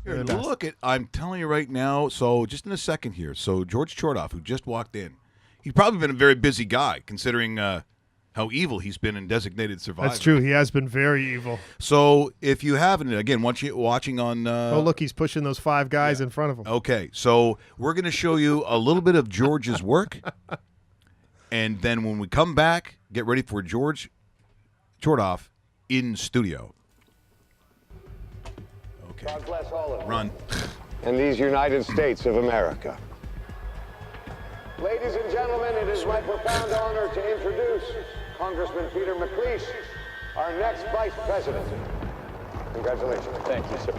Here, look at, I'm telling you right now, so just in a second here, so George Tchortov, who just walked in, he's probably been a very busy guy, considering how evil he's been in Designated Survivor. That's true. He has been very evil. So if you haven't, again, once you're watching on... oh, look, he's pushing those 5 guys in front of him. Okay, so we're going to show you a little bit of George's work, and then when we come back, get ready for George Tchortov in studio. Okay. God bless all of you. Run. In these United States of America. Ladies and gentlemen, it is my profound honor to introduce Congressman Peter McLeish, our next Vice President. Congratulations. Thank you, sir.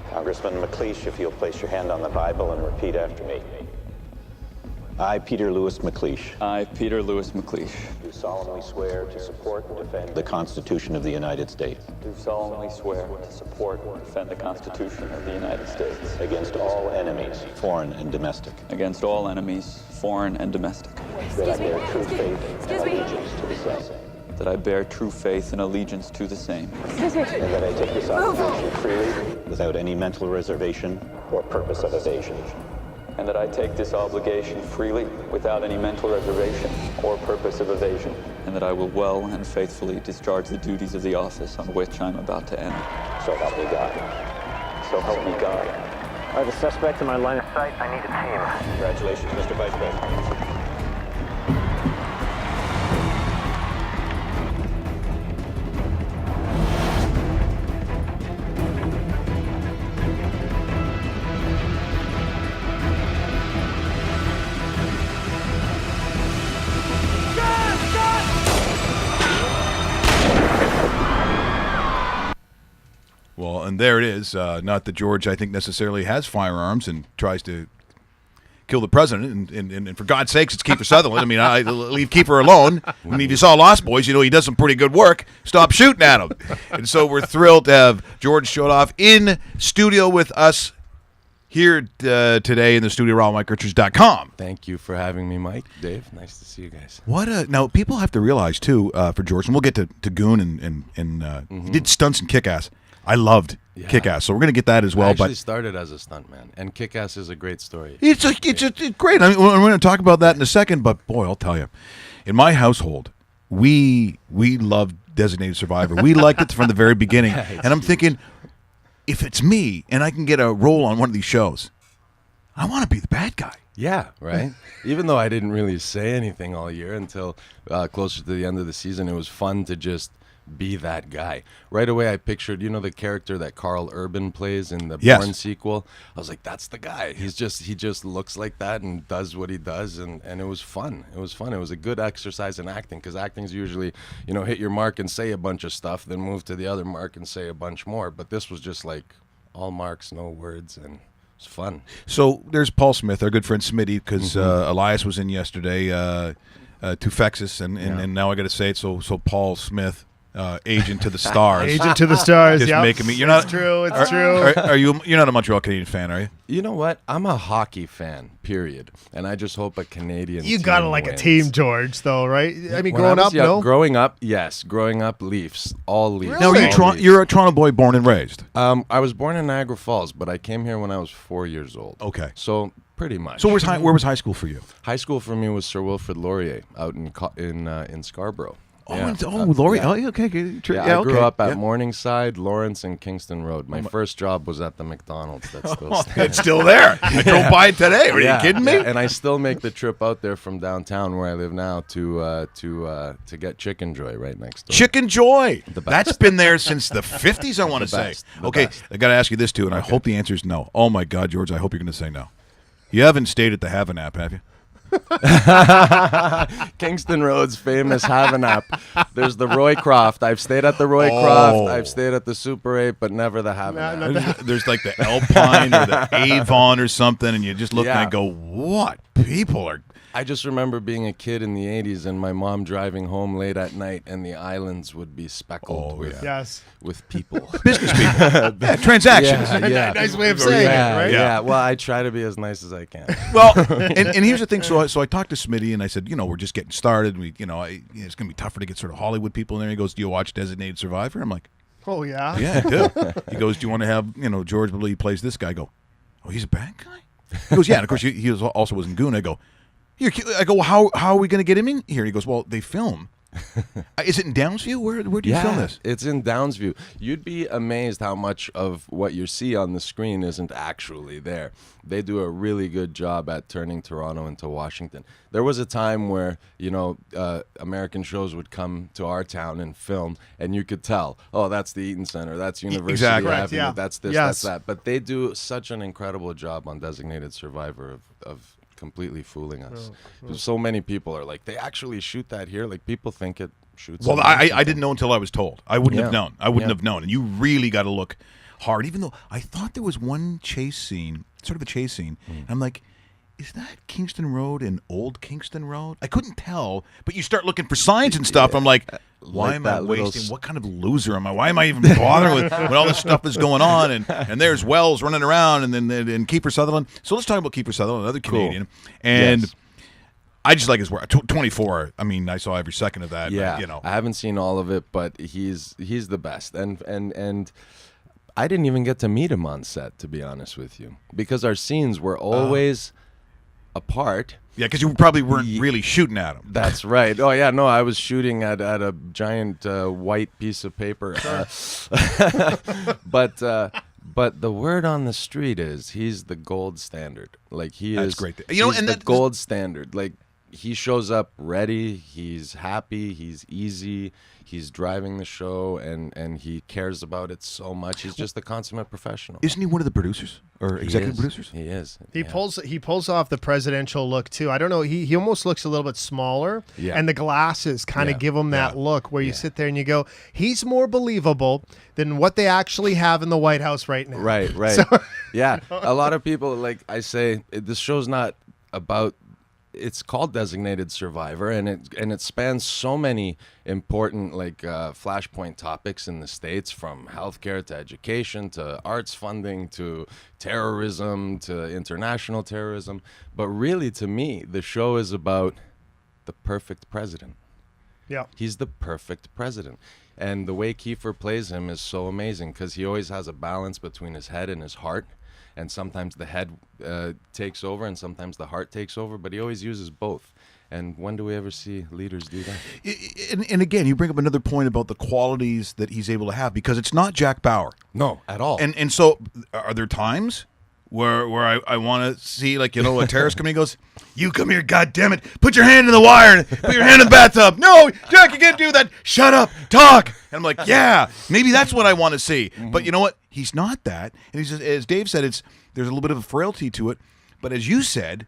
Congressman McLeish, if you'll place your hand on the Bible and repeat after me. I, Peter Lewis McLeish. I, Peter Lewis McLeish. Do solemnly swear to support and defend the Constitution of the United States. Do solemnly swear to support and defend the Constitution of the United States. Against all enemies, foreign and domestic. Against all enemies, foreign and domestic. That I bear true faith and allegiance to the same. That I bear true faith and allegiance to the same. And that I take this obligation freely, without any mental reservation or purpose of evasion. And that I take this obligation freely, without any mental reservation or purpose of evasion. And that I will well and faithfully discharge the duties of the office on which I'm about to enter. So help me God. So help me God. I have a suspect in my line of sight. I need a team. Congratulations, Mr. Vice President. Well, and there it is. Not that George, I think, necessarily has firearms and tries to kill the president. And for God's sakes, it's Kiefer Sutherland. I mean, I leave Kiefer alone. I mean, if you saw Lost Boys, you know he does some pretty good work. Stop shooting at him. And so we're thrilled to have George Tchortov in studio with us here today in the studio, RobMikeRichards.com. Thank you for having me, Mike. Dave, nice to see you guys. Now, people have to realize, too, for George, and we'll get to Goon and he did stunts and Kick-Ass. I loved Kick-Ass, so we're going to get that as well. I actually started as a stuntman, and Kick-Ass is a great story. It's great. I mean, we're going to talk about that in a second, but boy, I'll tell you, in my household, we loved Designated Survivor. We liked it from the very beginning, and I'm thinking, if it's me and I can get a role on one of these shows, I want to be the bad guy. Yeah, right? Even though I didn't really say anything all year until closer to the end of the season, it was fun to just be that guy. Right away I pictured, the character that Carl Urban plays in the Bourne sequel. I was like, that's the guy. He just looks like that and does what he does, and it was fun. It was fun. It was a good exercise in acting, because acting's usually, hit your mark and say a bunch of stuff, then move to the other mark and say a bunch more. But this was just like all marks, no words, and it's fun. So there's Paul Smith, our good friend Smitty, because Elias was in yesterday, Tufexis, and now I got to say it. So Paul Smith, agent to the stars. Agent to the stars. Just making me. You're not. It's true. It's true. Are you? You're not a Montreal Canadian fan, are you? You know what? I'm a hockey fan, period. And I just hope a Canadian You team gotta like wins. a team, George, though, right? I mean, When growing I was up, young- no? Growing up, yes. Growing up, Leafs. All Leafs. Now, you're a Toronto boy, born and raised. I was born in Niagara Falls, but I came here when I was 4 years old. Okay. So pretty much. So where was high school for you? High school for me was Sir Wilfrid Laurier out in Scarborough. Laurier. Yeah. Oh, okay. I grew up at Morningside, Lawrence, and Kingston Road. My first job was at the McDonald's. That's still standing. It's still there. I drove by it today. Are you kidding me? Yeah. And I still make the trip out there from downtown where I live now to get Chicken Joy right next door. Chicken Joy. The best. That's been there since the 50s, I want to say. best. The Okay, best. I got to ask you this, too, and I hope the answer is no. Oh, my God, George, I hope you're going to say no. You haven't stayed at the Haven app, have you? Kingston Road's famous Haven-App. There's the Roy Croft. I've stayed at the Roy Croft. I've stayed at the Super 8, but never the Haven-App. There's like the Alpine or the Avon or something, and you just look and go, what? People are... I just remember being a kid in the 80s and my mom driving home late at night, and the islands would be speckled with people. Business people. Yeah, transactions. Yeah. Nice way of saying it, right? Yeah. Well, I try to be as nice as I can. Well, and here's the thing. So I talked to Smitty, and I said, we're just getting started. It's going to be tougher to get sort of Hollywood people in there. He goes, do you watch Designated Survivor? I'm like, Oh, yeah? Yeah, I do. He goes, do you want to have, George Lee plays this guy? I go, oh, he's a bad guy? He goes, yeah. And of course, he also was in Goon. I go, how are we going to get him in here? He goes, well, they film. Is it in Downsview? Where do you film this? It's in Downsview. You'd be amazed how much of what you see on the screen isn't actually there. They do a really good job at turning Toronto into Washington. There was a time where, American shows would come to our town and film, and you could tell, oh, that's the Eaton Center, that's University Exactly. Avenue, Yeah. that's this, Yes. that's that. But they do such an incredible job on Designated Survivor of completely fooling us. So many people are like, they actually shoot that here? Like, people think it shoots. Well, in I Washington. didn't know until I was told. I wouldn't have Yeah. known. I wouldn't Yeah. have known. And you really got to look hard, even though I thought there was one chase scene, sort of a chase scene. And I'm like, is that Kingston Road and Old Kingston Road? I couldn't tell, but you start looking for signs and stuff. I'm like, why Like am I that little wasting? What kind of loser am I? Why am I even bothering with when all this stuff is going on? And there's Wells running around, and then and Kiefer Sutherland. So let's talk about Kiefer Sutherland, another Canadian. And Yes. I just like his work. 24. I mean, I saw every second of that. Yeah, But, I haven't seen all of it, but he's the best. And I didn't even get to meet him on set, to be honest with you, because our scenes were always apart. Yeah, because you probably weren't really shooting at him. That's right. Oh yeah, no, I was shooting at a giant white piece of paper. But the word on the street is he's the gold standard. Like That's is great. He's And the that- gold standard. Like he shows up ready, he's happy, he's easy, he's driving the show, and he cares about it so much. He's just the consummate professional. Isn't he one of the producers or He executive is. producers? He is. He Yeah. pulls off the presidential look too. I don't know. He almost looks a little bit smaller, Yeah. and the glasses kind of Yeah. give him that Yeah. look where you sit there and you go, he's more believable than what they actually have in the White House right now. Right, right. Yeah. A lot of people, like I say, this show's not about. It's called Designated Survivor, and it spans so many important flashpoint topics in the States, from healthcare to education to arts funding to terrorism to international terrorism. But really, to me, the show is about the perfect president. Yeah. He's the perfect president. And the way Kiefer plays him is so amazing because he always has a balance between his head and his heart. And sometimes the head takes over and sometimes the heart takes over, but he always uses both. And when do we ever see leaders do that? And again, you bring up another point about the qualities that he's able to have, because it's not Jack Bauer. No, at all. And so are there times where I want to see, a terrorist coming and goes, you come here, goddammit, put your hand in the wire, put your hand in the bathtub. No, Jack, you can't do that. Shut up, talk. And I'm like, yeah, maybe that's what I want to see. But you know what? He's not that. And he's just, as Dave said, there's a little bit of a frailty to it. But as you said,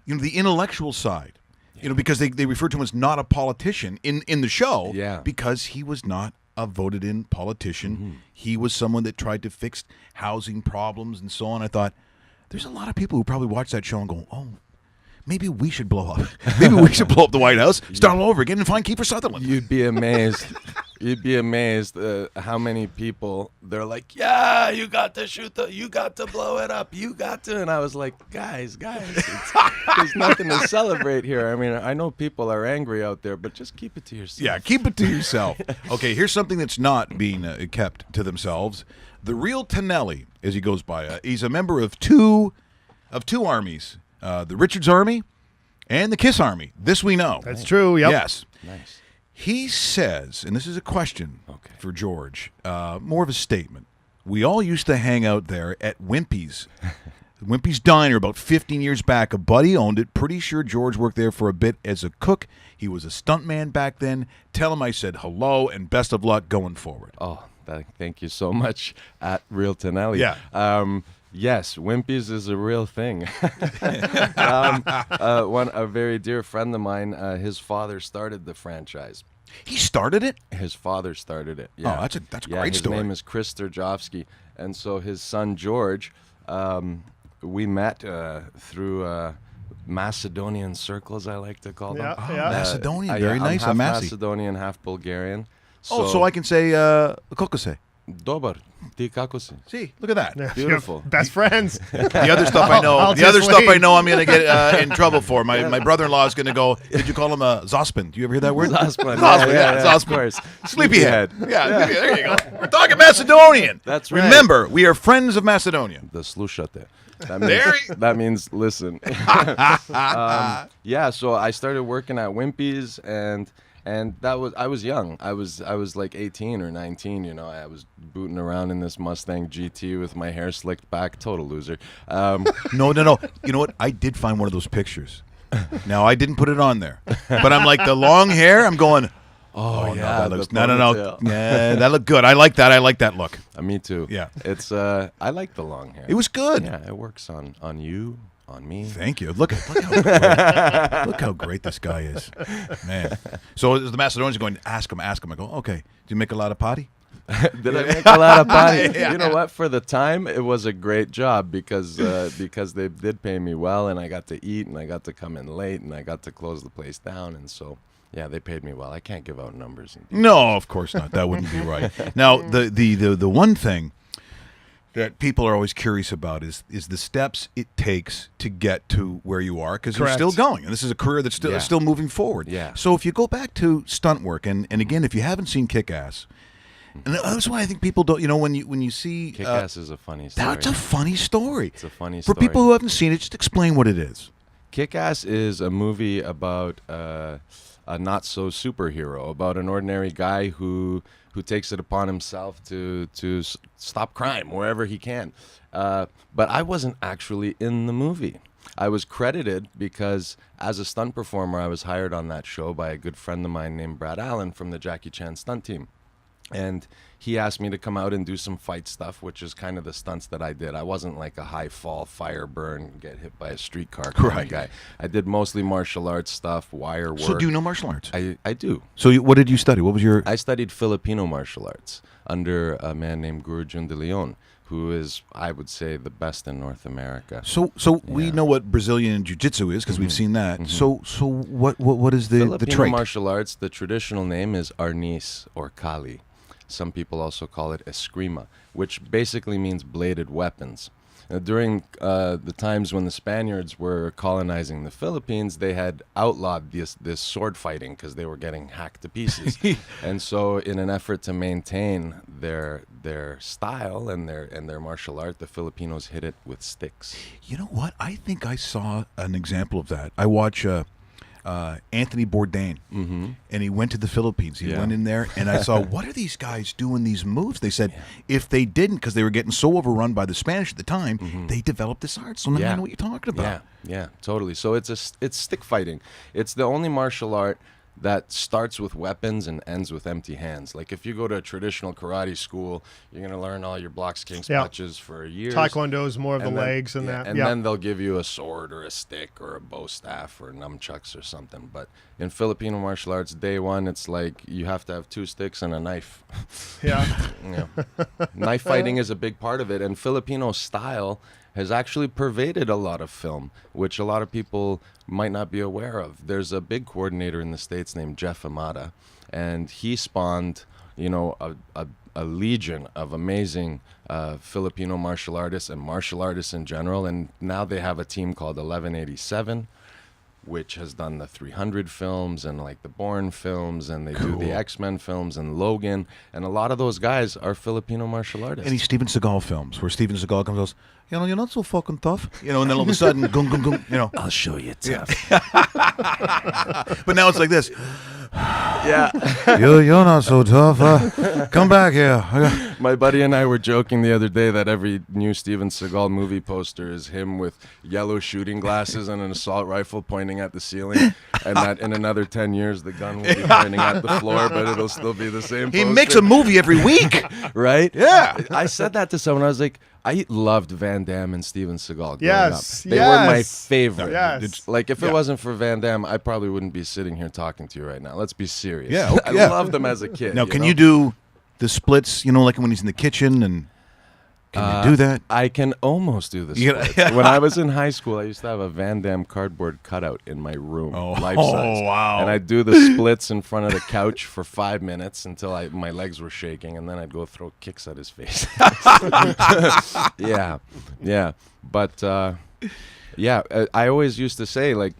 the intellectual side, because they refer to him as not a politician in the show, Yeah. because he was not a voted-in politician. He was someone that tried to fix housing problems and so on. I thought, there's a lot of people who probably watch that show and go, oh, maybe we should blow up. Maybe we should blow up the White House, start all over again, and find Kiefer Sutherland. You'd be amazed. You'd be amazed how many people, they're like, yeah, you got to you got to blow it up, you got to. And I was like, guys, there's nothing to celebrate here. I mean, I know people are angry out there, but just keep it to yourself. Yeah, keep it to yourself. Okay, here's something that's not being kept to themselves. The real Tonelli, as he goes by, he's a member of two armies, the Richards Army and the Kiss Army. This we know. That's true. Yep. Yes. Nice. He says, and this is a question for George, more of a statement. We all used to hang out there at Wimpy's. Wimpy's Diner about 15 years back. A buddy owned it. Pretty sure George worked there for a bit as a cook. He was a stuntman back then. Tell him I said hello and best of luck going forward. Oh, thank you so much, at Real Tonelli. Yeah. Yes, Wimpy's is a real thing. A very dear friend of mine, his father started the franchise. He started it? His father started it. Yeah. Oh, that's a yeah, great story. His name is Chris Tchortov, and so his son George, we met through Macedonian circles, I like to call them. Yeah, yeah. Macedonian, very nice. I'm half Massey. Macedonian, half Bulgarian. So I can say Kokose. Dobar. Ti kako si? See, look at that. Beautiful. Best friends. The other stuff I know. I'll The other just stuff I wait. know I'm going to get in trouble for. My brother-in-law is going to go, did you call him a Zospin? Do you ever hear that word? Zospin. Yeah, Of Zospin. course. Sleepyhead. Yeah, there you go. We're talking Macedonian. That's right. Remember, we are friends of Macedonia. The slušate. That means listen. Yeah, so I started working at Wimpy's, and I was young. I was like 18 or 19. You know, I was booting around in this Mustang GT with my hair slicked back. Total loser. No. You know what? I did find one of those pictures. Now, I didn't put it on there. But I'm like, the long hair, I'm going, oh no, yeah, that looks, the no. ponytail. Yeah, that looked good. I like that. I like that look. Me too. Yeah. It's I like the long hair. It was good. Yeah, it works on you, on me. Thank you. Look how great this guy is, man. So the Macedonians are going, ask him. I go, okay. Do you make a lot of potty? Did I make a lot of money? Yeah. You know what? For the time, it was a great job because they did pay me well, and I got to eat, and I got to come in late, and I got to close the place down, and so yeah, they paid me well. I can't give out numbers. No, of course not. That wouldn't be right. Now, the one thing that people are always curious about is the steps it takes to get to where you are, because you're Correct. still going, and this is a career that's still moving forward. Yeah. So if you go back to stunt work, and again, if you haven't seen Kick-Ass, and that's why I think people don't. You know, when you see Kick-Ass is a funny story. that's a funny story. It's a funny For story. people who haven't seen it, just explain what it is. Kick-Ass is a movie about a not-so superhero, about an ordinary guy who takes it upon himself to stop crime wherever he can. But I wasn't actually in the movie. I was credited because as a stunt performer, I was hired on that show by a good friend of mine named Brad Allen from the Jackie Chan stunt team. And he asked me to come out and do some fight stuff, which is kind of the stunts that I did. I wasn't like a high fall, fire burn, get hit by a streetcar kind Right. of guy. I did mostly martial arts stuff, wire work. So do you know martial arts? I do. So what did you study? What was your? I studied Filipino martial arts under a man named Guru Jun de Leon, who is, I would say, the best in North America. So we know what Brazilian jiu-jitsu is because we've seen that. So what is the Filipino trait? martial arts, the traditional name is arnis or kali. Some people also call it eskrima, which basically means bladed weapons. During the times when the Spaniards were colonizing the Philippines, they had outlawed this sword fighting because they were getting hacked to pieces. And so in an effort to maintain their style and their martial art, the Filipinos hit it with sticks. You know what? I think I saw an example of that. I watch Anthony Bourdain, and he went to the Philippines. He went in there, and I saw, what are these guys doing these moves? They said if they didn't, because they were getting so overrun by the Spanish at the time, they developed this art. So now I know what you're talking about. Yeah, totally. So it's stick fighting. It's the only martial art that starts with weapons and ends with empty hands. Like if you go to a traditional karate school, you're going to learn all your blocks, kicks, punches for years. Taekwondo is more of the then, legs and that. And then they'll give you a sword or a stick or a bow staff or nunchucks or something. But in Filipino martial arts, day one, it's like you have to have 2 sticks and a knife. Yeah. Knife fighting is a big part of it. And Filipino style has actually pervaded a lot of film, which a lot of people might not be aware of. There's a big coordinator in the States named Jeff Amata, and he spawned, a legion of amazing Filipino martial artists and martial artists in general. And now they have a team called 1187, which has done the 300 films and like the Bourne films, and they do the X-Men films and Logan. And a lot of those guys are Filipino martial artists. Any Steven Seagal films where Steven Seagal comes and goes, you're not so fucking tough. And then all of a sudden, gung, gung, gung, I'll show you tough. But now it's like this. Yeah. You're not so tough. Come back here. My buddy and I were joking the other day that every new Steven Seagal movie poster is him with yellow shooting glasses and an assault rifle pointing at the ceiling, and that in another 10 years the gun will be pointing at the floor, but it'll still be the same He poster. makes a movie every week. Right? Yeah. I said that to someone. I was like, I loved Van Damme and Steven Seagal growing Yes, up. They were my yes. favorite. Yes. Like, if it wasn't for Van Damme, I probably wouldn't be sitting here talking to you right now. Let's be serious. Yeah, I loved them as a kid. Now, can you do the splits, like when he's in the kitchen and... Can you do that? I can almost do this. You gotta- When I was in high school, I used to have a Van Damme cardboard cutout in my room, life size. wow. And I'd do the splits in front of the couch for 5 minutes until my legs were shaking, and then I'd go throw kicks at his face. Yeah. But I always used to say, like,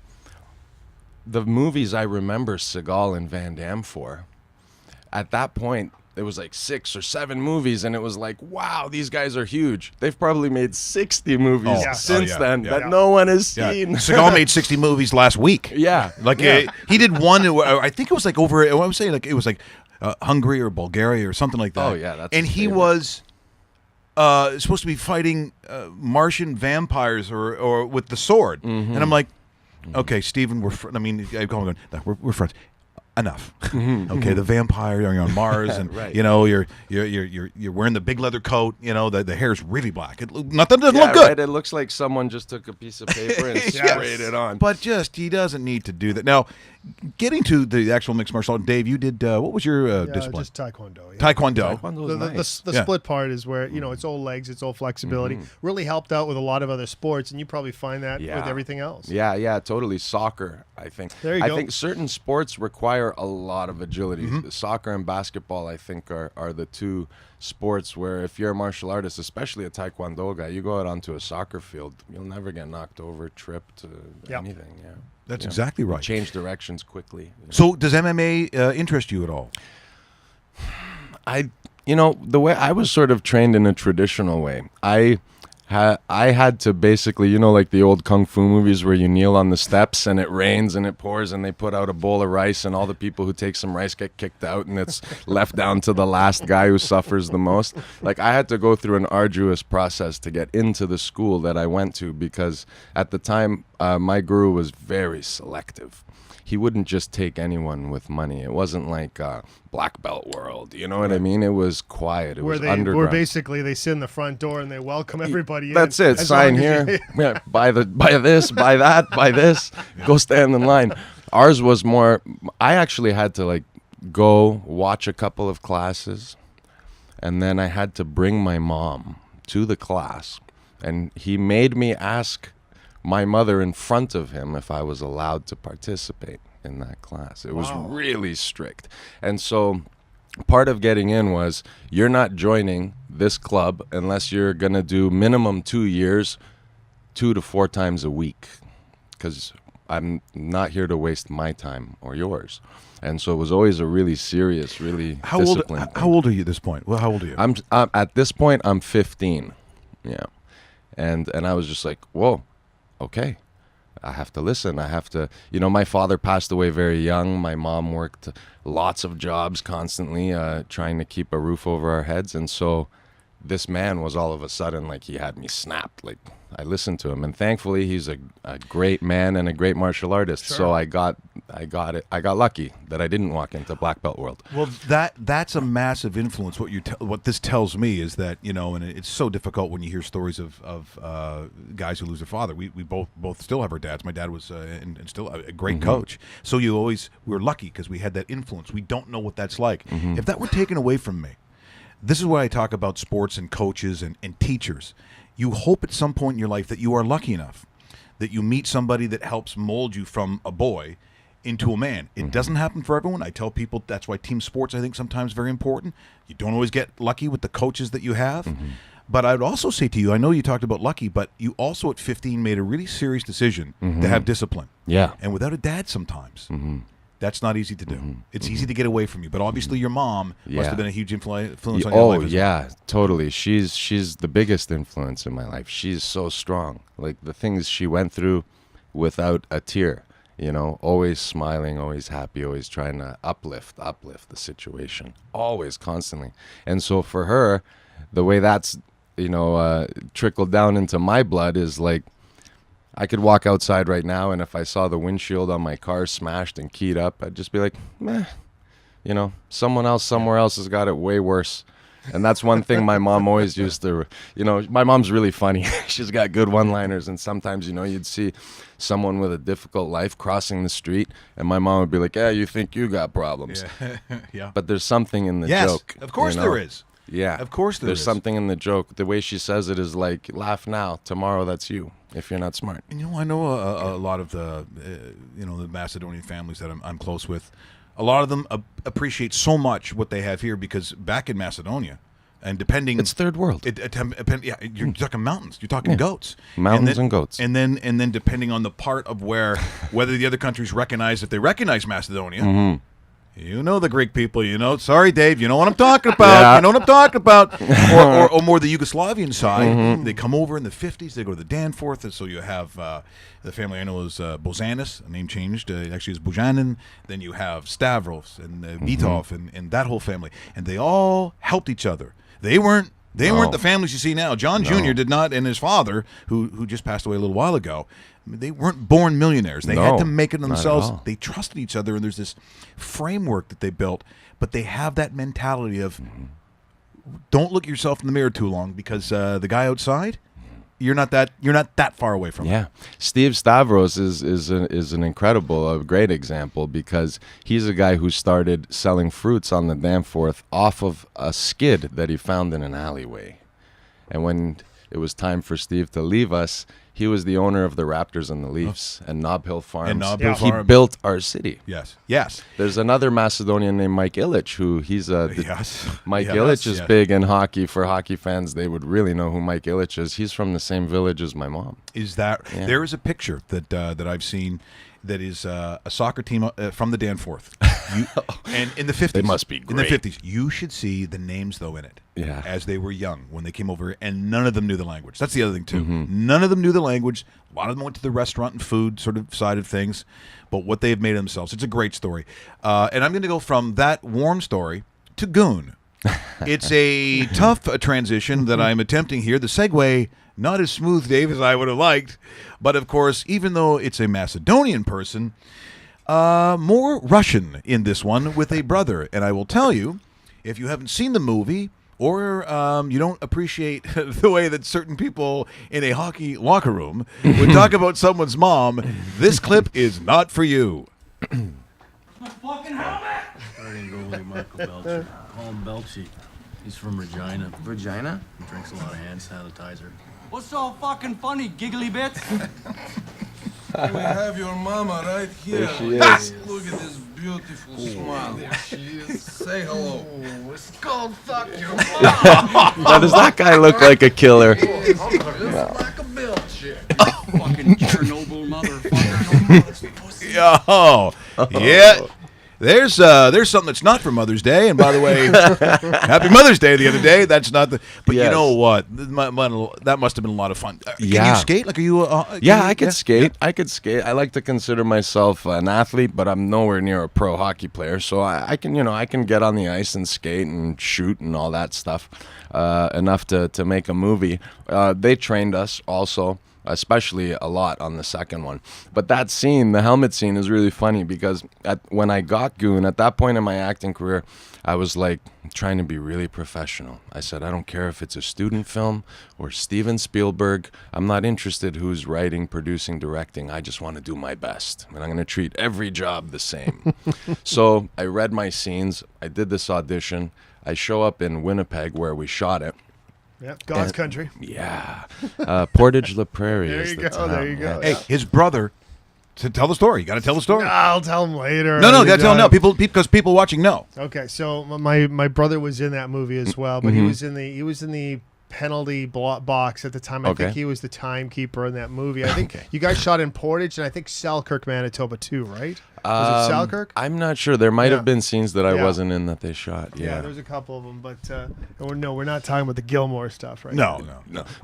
the movies I remember Seagal and Van Damme for, at that point, there was like 6 or 7 movies, and it was like, wow, these guys are huge. They've probably made 60 movies since then that no one has seen. Seagal made 60 movies last week. Yeah. Like he did one. I think it was like over. I was saying like it was like Hungary or Bulgaria or something like that. Oh, yeah, that's and his he favorite. was supposed to be fighting Martian vampires or with the sword. And I'm like, okay, Steven, I call him going, we're friends. Enough. Okay, the vampire, you're on Mars, and Right. you know you're wearing the big leather coat. You know the hair's really black. Nothing doesn't look good. Right. It looks like someone just took a piece of paper and sprayed it on. But he doesn't need to do that. Now, getting to the actual mixed martial art, Dave, you did, what was your discipline? Just Taekwondo. Yeah. Taekwondo. Taekwondo's nice. The split part is where, it's all legs, it's all flexibility. Really helped out with a lot of other sports, and you probably find that with everything else. Yeah, totally. Soccer, I think. There you go. I think certain sports require a lot of agility. Soccer and basketball, I think, are the two sports where if you're a martial artist, especially a Taekwondo guy, you go out onto a soccer field, you'll never get knocked over, tripped, anything. Yeah, That's exactly right. Change directions quickly. So does MMA interest you at all? The way I was sort of trained in a traditional way, I had to basically, like the old kung fu movies where you kneel on the steps and it rains and it pours and they put out a bowl of rice and all the people who take some rice get kicked out and it's left down to the last guy who suffers the most. Like, I had to go through an arduous process to get into the school that I went to because at the time my guru was very selective. He wouldn't just take anyone with money. It wasn't like Black Belt World, you know what I mean? It was quiet. It was underground. Where basically they sit in the front door and they welcome everybody in. That's it. as Sign long as here. Yeah, buy this, buy that, buy this. Go stand in line. Ours was more. I actually had to go watch a couple of classes, and then I had to bring my mom to the class, and he made me ask my mother in front of him if I was allowed to participate in that class. It was really strict. And so part of getting in was, you're not joining this club unless you're going to do minimum 2 years, 2 to 4 times a week, because I'm not here to waste my time or yours. And so it was always a really serious, really disciplined thing. How old are you at this point? Well, how old are you? I'm at this point, I'm 15. Yeah. And I was just like, whoa. Okay, I have to listen. I have to, my father passed away very young. My mom worked lots of jobs constantly, trying to keep a roof over our heads. And so this man was all of a sudden he had me snapped. I listened to him, and thankfully he's a great man and a great martial artist. Sure. So I got lucky that I didn't walk into Black Belt World. Well, that's a massive influence. What this tells me is that, and it's so difficult when you hear stories of guys who lose their father. We both still have our dads. My dad was and still a great coach. So we were lucky because we had that influence. We don't know what that's like. If that were taken away from me, this is why I talk about sports and coaches and teachers. You hope at some point in your life that you are lucky enough that you meet somebody that helps mold you from a boy into a man. It doesn't happen for everyone. I tell people that's why team sports, I think, sometimes very important. You don't always get lucky with the coaches that you have. But I would also say to you, I know you talked about lucky, but you also at 15 made a really serious decision to have discipline. Yeah. And without a dad sometimes, that's not easy to do. It's easy to get away from you. But obviously your mom must have been a huge influence on your life as well. Yeah, totally. She's the biggest influence in my life. She's so strong. The things she went through without a tear, always smiling, always happy, always trying to uplift the situation, always, constantly. And so for her, the way that's, trickled down into my blood is I could walk outside right now, and if I saw the windshield on my car smashed and keyed up, I'd just be like, meh, someone else somewhere else has got it way worse. And that's one thing my mom always used to, my mom's really funny. She's got good one-liners, and sometimes, you'd see someone with a difficult life crossing the street, and my mom would be like, yeah, you think you got problems. Yeah. But there's something in the Yes, joke. of course there is. Yeah. Of course There's is. something in the joke. The way she says it is like, laugh now, tomorrow that's you, if you're not smart. You know, I know a lot of the, the Macedonian families that I'm close with. A lot of them appreciate so much what they have here because back in Macedonia, and depending, It's third world. You're talking mountains. You're talking goats, Mountains and goats. and then depending on the part of whether the other countries recognize if they recognize Macedonia. Mm-hmm. You know the Greek people, Sorry, Dave, you know what I'm talking about. Yeah. You know what I'm talking about. or more the Yugoslavian side. Mm-hmm. They come over in the 50s. They go to the Danforth. And so you have the family I know is Bozanis, a name changed. Actually, is Bujanin. Then you have Stavros and Vitov and that whole family. And they all helped each other. They weren't the families you see now. John Jr. did not, and his father, who just passed away a little while ago, they weren't born millionaires. They had to make it not at themselves. all. They trusted each other, and there's this framework that they built. But they have that mentality of don't look yourself in the mirror too long because the guy outside, you're not that far away from him. Yeah, Steve Stavros is an incredible, a great example because he's a guy who started selling fruits on the Danforth off of a skid that he found in an alleyway, and when it was time for Steve to leave us, he was the owner of the Raptors and the Leafs and Nob Hill Farms. And Nob Hill He Farm. built our city. Yes. There's another Macedonian named Mike Illich, who Mike Yes, Illich is yes. big in hockey. For hockey fans, they would really know who Mike Illich is. He's from the same village as my mom. Is that there is a picture that I've seen that is a soccer team from the Danforth, and in the 50s. They must be in the great. 50s. You should see the names though in it. Yeah. As they were young when they came over, and none of them knew the language. That's the other thing too. Mm-hmm. None of them knew the language. A lot of them went to the restaurant and food sort of side of things, but what they have made of themselves. It's a great story, and I'm going to go from that warm story to Goon. It's a tough transition that I'm attempting here. The segue, not as smooth, Dave, as I would have liked. But, of course, even though it's a Macedonian person, more Russian in this one with a brother. And I will tell you, if you haven't seen the movie or you don't appreciate the way that certain people in a hockey locker room would talk about someone's mom, this clip is not for you. My fucking helmet! Starting to go with Michael Belcher. Call him Belchy. He's from Regina. Regina? He drinks a lot of hand sanitizer. What's so fucking funny, giggly bits? We have your mama right here. There she is. Look at this beautiful smile. There she is. Say hello. It's called fuck your mom. Now, does that guy look like a killer? Just like a Belcher. Fucking Chernobyl motherfucker. Yo, yeah. There's something that's not for Mother's Day, and by the way, Happy Mother's Day the other day. That's not the. But Yes. you know what? That must have been a lot of fun. Can Yeah. you skate? Like, are you? I could skate. I could skate. I like to consider myself an athlete, but I'm nowhere near a pro hockey player. So I can get on the ice and skate and shoot and all that stuff enough to make a movie. They trained us also, especially a lot on the second one. But that scene, the helmet scene, is really funny because when I got Goon, at that point in my acting career, I was like trying to be really professional. I said, I don't care if it's a student film or Steven Spielberg. I'm not interested who's writing, producing, directing. I just want to do my best. And I'm going to treat every job the same. So I read my scenes. I did this audition. I show up in Winnipeg where we shot it. Yeah, God's country. Yeah. Portage La Prairie There is you the go, town. there you go. Hey, his brother. To tell the story, you got to tell the story. I'll tell him later. No, got to tell him now. Because people watching know. Okay, so my brother was in that movie as well, but he was in the penalty box at the time. I Okay. think he was the timekeeper in that movie. I think you guys shot in Portage and I think Selkirk, Manitoba too, right? Was it Selkirk? I'm not sure. There might Yeah. have been scenes that I Yeah. wasn't in that they shot. Yeah, Yeah. there's a couple of them, but we're not talking about the Gilmore stuff, right? No.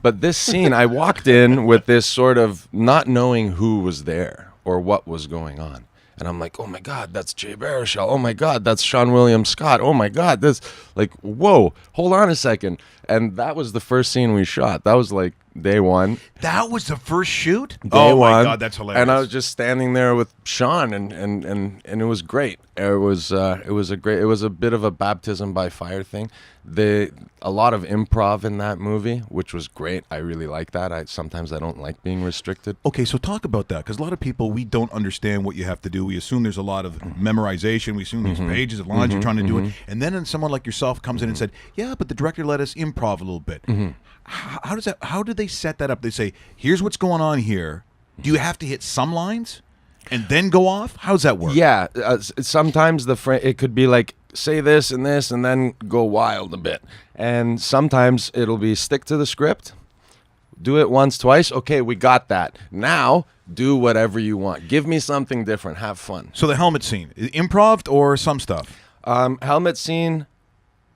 But this scene, I walked in with this sort of not knowing who was there or what was going on. And I'm like, oh my God, that's Jay Baruchel. Oh my God, that's Sean William Scott. Oh my God, this, like, whoa, hold on a second. And that was the first scene we shot. That was like Day one. That was the first shoot? Day oh, one. my God, that's hilarious. And I was just standing there with Sean, and it was great. It was a bit of a baptism by fire thing. A lot of improv in that movie, which was great. I really like that. Sometimes I don't like being restricted. Okay, so talk about that, because a lot of people, we don't understand what you have to do. We assume there's a lot of memorization. We assume these pages of lines you're trying to do it. And then someone like yourself comes in and said, yeah, but the director let us improv a little bit. How do they set that up? They say, here's what's going on here. Do you have to hit some lines and then go off? How does that work? Yeah, sometimes it could be like, say this and then go wild a bit. And sometimes it'll be stick to the script, do it once, twice. Okay, we got that. Now do whatever you want. Give me something different. Have fun. So the helmet scene, improv or some stuff? Helmet scene,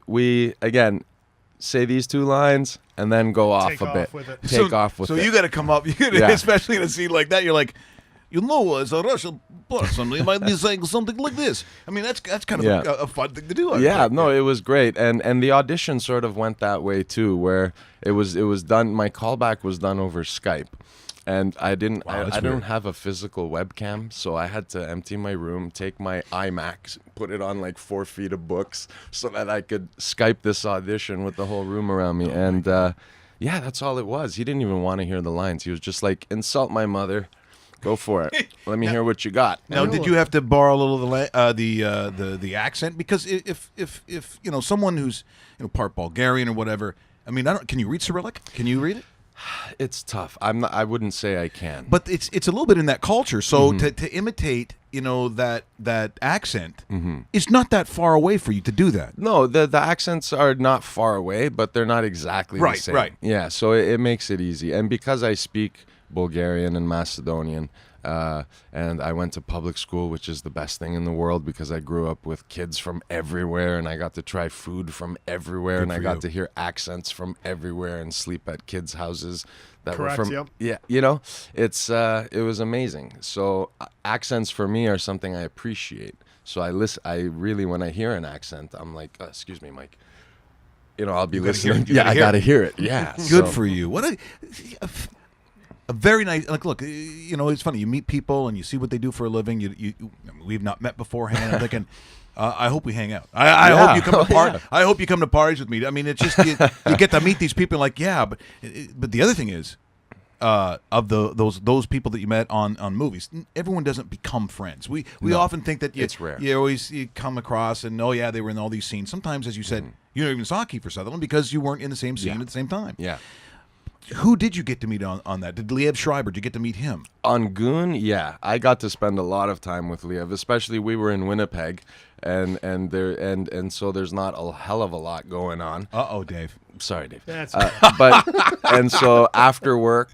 we, again, say these 2 lines and then go off a bit. Take off with it. So you got to come up, especially in a scene like that, you're like, as a Russian person, you might be saying something like this. I mean, that's kind of a fun thing to do. It was great, and the audition sort of went that way too, where it was done. My callback was done over Skype, and I didn't have a physical webcam, so I had to empty my room, take my iMac, put it on like 4 feet of books, so that I could Skype this audition with the whole room around me, and that's all it was. He didn't even want to hear the lines. He was just like, insult my mother. Go for it. Let me hear what you got. Now, did you have to borrow a little of the accent? Because if someone who's part Bulgarian or whatever, I mean, can you read Cyrillic? Can you read it? It's tough. I wouldn't say I can. But it's a little bit in that culture. So to imitate that accent is not that far away for you to do that. No, the accents are not far away, but they're not exactly the same. Right. Yeah, so it makes it easy. And because I speak Bulgarian and Macedonian, and I went to public school, which is the best thing in the world, because I grew up with kids from everywhere, and I got to try food from everywhere, and I got to hear accents from everywhere, and sleep at kids' houses that were from it was amazing. So accents for me are something I appreciate. So I really, when I hear an accent, I'm like, excuse me, Mike. I'll be listening. I got to hear it. Yeah. Good for you. What a very nice. Look, it's funny. You meet people and you see what they do for a living. We've not met beforehand. I'm thinking, I hope we hang out. I hope you come to I hope you come to parties with me. I mean, it's just you get to meet these people. Like, but the other thing is, of those people that you met on movies, everyone doesn't become friends. We often think that it's rare. You come across and they were in all these scenes. Sometimes, as you said, you don't even saw Kiefer Sutherland because you weren't in the same scene at the same time. Yeah. Who did you get to meet on that? Did Liev Schreiber? Did you get to meet him? On Goon, yeah. I got to spend a lot of time with Liev, especially we were in Winnipeg, and so there's not a hell of a lot going on. Uh-oh, Dave. Sorry, Dave. That's and so after work,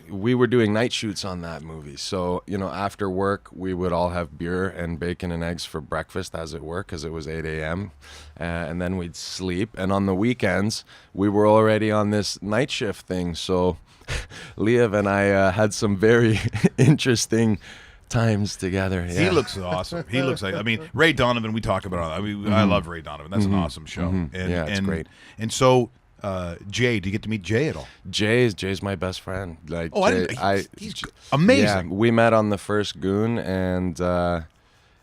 we were doing night shoots on that movie. So, after work, we would all have beer and bacon and eggs for breakfast as it were, because it was 8 a.m. And then we'd sleep. And on the weekends, we were already on this night shift thing. So Liev and I had some very interesting times together. Yeah. He looks awesome. He looks like, Ray Donovan, we talk about it. I love Ray Donovan. That's an awesome show. And, it's great. And so, Jay, do you get to meet Jay at all? Jay's my best friend. Like, he's amazing. Yeah, we met on the first Goon, and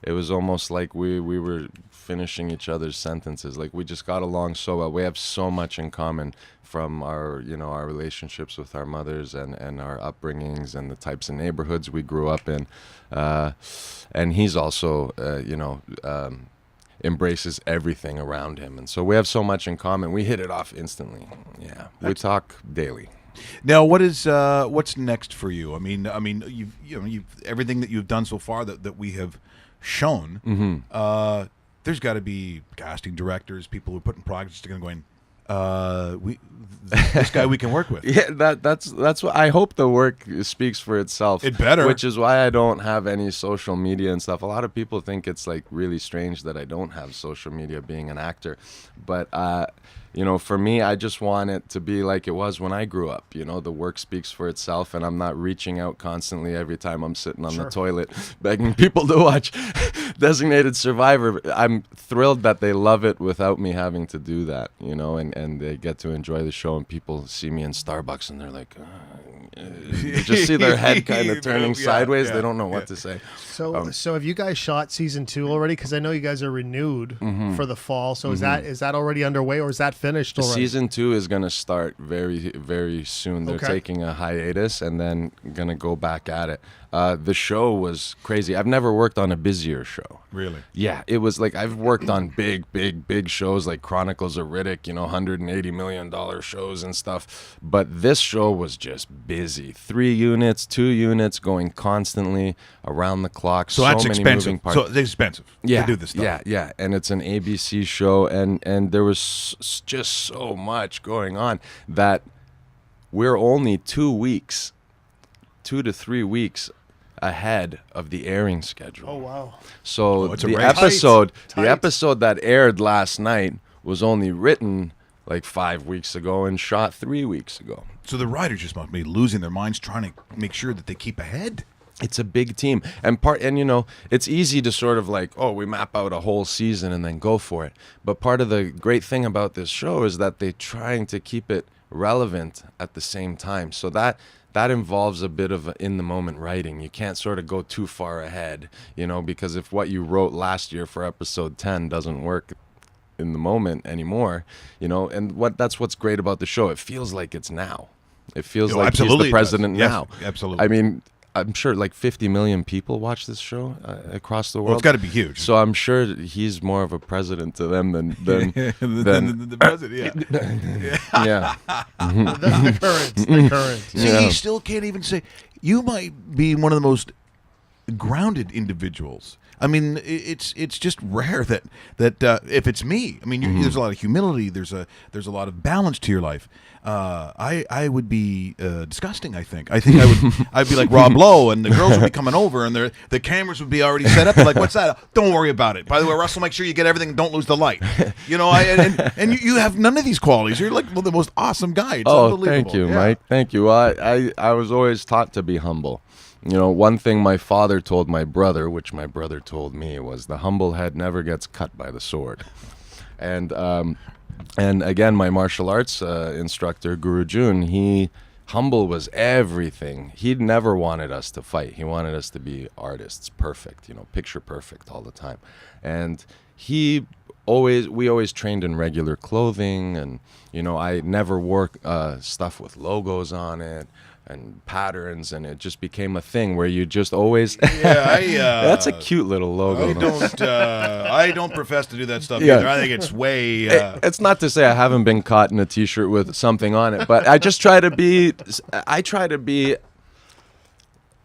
it was almost like we were finishing each other's sentences. Like, we just got along so well. We have so much in common, from our our relationships with our mothers and our upbringings and the types of neighborhoods we grew up in. And he's also embraces everything around him, and so we have so much in common. We hit it off instantly. Yeah, we talk daily. Now, what's next for you? I mean, you've everything that you've done so far that we have shown. There's got to be casting directors, people who are putting projects together, going, this guy we can work with. Yeah, that's what I hope. The work speaks for itself. It better. Which is why I don't have any social media and stuff. A lot of people think it's like really strange that I don't have social media being an actor, but you know, for me, I just want it to be like it was when I grew up. You know, the work speaks for itself, and I'm not reaching out constantly every time I'm sitting on the toilet begging people to watch Designated Survivor. I'm thrilled that they love it without me having to do that, you know, and they get to enjoy the show, and people see me in Starbucks and they're like, you just see their head kind of turning sideways. They don't know what to say. So have you guys shot season 2 already? Because I know you guys are renewed for the fall. So is that already underway, or is that finished already? Season 2 is going to start very, very soon. They're taking a hiatus and then going to go back at it. The show was crazy. I've never worked on a busier show. Really? Yeah, it was like I've worked on big shows like Chronicles of Riddick, you know, $180 million shows and stuff. But this show was just busy. 3 units, 2 units going constantly around the clock. So that's many expensive. moving parts. So it's expensive to do this stuff. Yeah. And it's an ABC show, and there was just so much going on that we're only 2 to 3 weeks ahead of the airing schedule. Oh wow. So the episode that aired last night was only written like 5 weeks ago and shot 3 weeks ago. So the writers just must be losing their minds trying to make sure that they keep ahead. It's a big team, and you know, it's easy to sort of like, oh, we map out a whole season and then go for it. But part of the great thing about this show is that they're trying to keep it relevant at the same time. So that involves a bit of in the moment writing. You can't sort of go too far ahead, you know, because if what you wrote last year for episode 10 doesn't work in the moment anymore, you know, and that's what's great about the show. It feels like it's now. It feels like he's the president now. Yes, absolutely. I mean, I'm sure like 50 million people watch this show across the world. Well, it's got to be huge. So I'm sure he's more of a president to them than the president. Yeah. The current. See, you still can't even say. You might be one of the most grounded individuals. I mean, it's just rare that if it's me, I mean, there's a lot of humility. There's a lot of balance to your life. I would be disgusting. I think I'd be like Rob Lowe, and the girls would be coming over, and the cameras would be already set up. They're like, what's that? Don't worry about it. By the way, Russell, make sure you get everything. Don't lose the light. You know, and you have none of these qualities. You're like the most awesome guy. It's unbelievable. Thank you, Mike. Thank you. I was always taught to be humble. You know, one thing my father told my brother, which my brother told me, was the humble head never gets cut by the sword. And again, my martial arts instructor, Guru Jun, humble was everything. He never wanted us to fight. He wanted us to be artists, perfect, you know, picture perfect all the time. And we always trained in regular clothing, and, you know, I never wore stuff with logos on it and patterns, and it just became a thing where you just always that's a cute little logo. I don't profess to do that stuff either. I think it's way it's not to say I haven't been caught in a t-shirt with something on it, but I try to be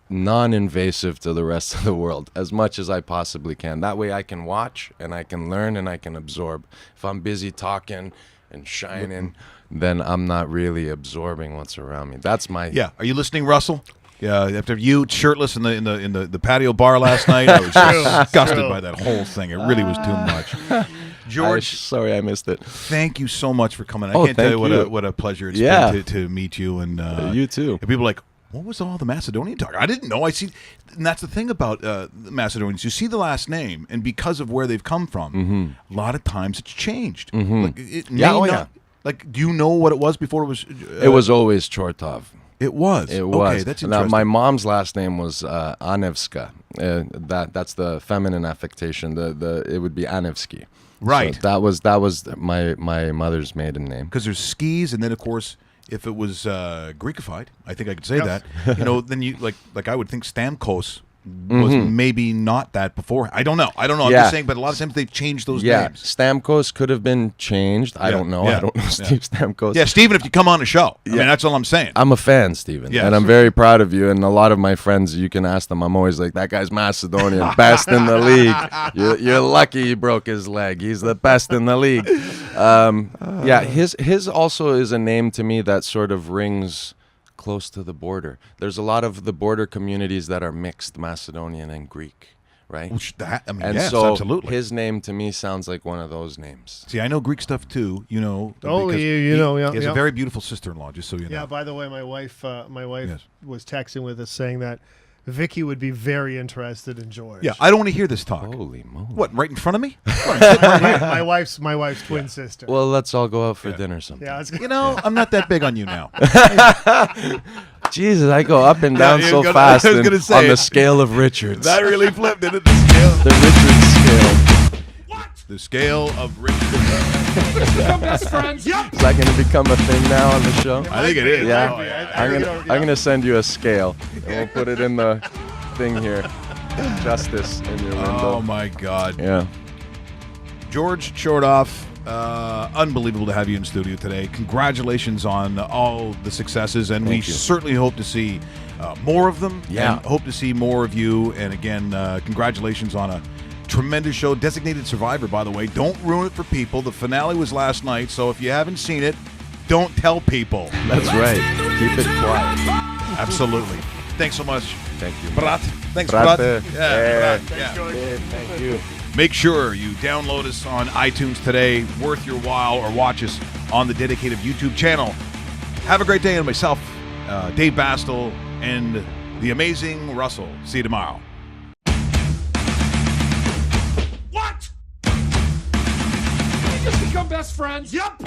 non-invasive to the rest of the world as much as I possibly can. That way I can watch and I can learn and I can absorb. If I'm busy talking and shining, then I'm not really absorbing what's around me. That's my Are you listening, Russell? Yeah. After you shirtless in the patio bar last night, I was disgusted by that whole thing. It really was too much. George, sorry I missed it. Thank you so much for coming. I can't tell you what a pleasure it's been to meet you, and you too. And people are like, what was all the Macedonian talk? I didn't know. And that's the thing about the Macedonians. You see the last name, and because of where they've come from, a lot of times it's changed. Like, like, do you know what it was before it was? It was always Tchortov. It was. Okay, that's interesting. Now, my mom's last name was Anevska. That's the feminine affectation. It would be Anevsky. Right. So that was my mother's maiden name. Because there's skis, and then of course, if it was Greekified, I think I could say that. You know, then you like I would think Stamkos was maybe not that before. I don't know. I'm just saying, but a lot of times they've changed those names. Stamkos could have been changed. I don't know. I don't know Steve Stamkos. Yeah, Steven, if you come on the show. I mean, that's all I'm saying. I'm a fan, Steven. Yes. And I'm very proud of you. And a lot of my friends, you can ask them, I'm always like, that guy's Macedonian, best in the league. You're lucky he broke his leg. He's the best in the league. His also is a name to me that sort of rings close to the border. There's a lot of the border communities that are mixed Macedonian and Greek, right? And yes, so absolutely. His name to me sounds like one of those names. See, I know Greek stuff too. You know. Oh, because you know. Yeah, he has a very beautiful sister-in-law. Just so you know. Yeah. By the way, my wife was texting with us saying that Vicky would be very interested in George. Yeah, I don't want to hear this talk. Holy moly! What? Right in front of me? my wife's twin sister. Well, let's all go out for dinner sometime. Yeah, you know, I'm not that big on you now. Jesus, I go up and down so fast on the scale of Richards. That really flipped it at the scale. The Richards scale. The scale of Richards. Become best friends. Yep. Is that going to become a thing now on the show? I think it is. Yeah. Oh, yeah. I'm gonna send you a scale, and we'll put it in the thing here. Justice in your window. Oh my God. Yeah. George Tchortov, unbelievable to have you in studio today. Congratulations on all the successes, and we certainly hope to see more of them. Yeah. And hope to see more of you. And again, congratulations on a tremendous show. Designated Survivor, by the way. Don't ruin it for people. The finale was last night, so if you haven't seen it, don't tell people. That's right. Keep it quiet. Absolutely. Thanks so much. Thank you. Brat. Thanks, Brat. Brat. Yeah, Brat. Yeah. Thank you. Make sure you download us on iTunes today. Worth your while, or watch us on the dedicated YouTube channel. Have a great day. And myself, Dave Bastel, and the amazing Russell. See you tomorrow. What? We just become best friends. Yep.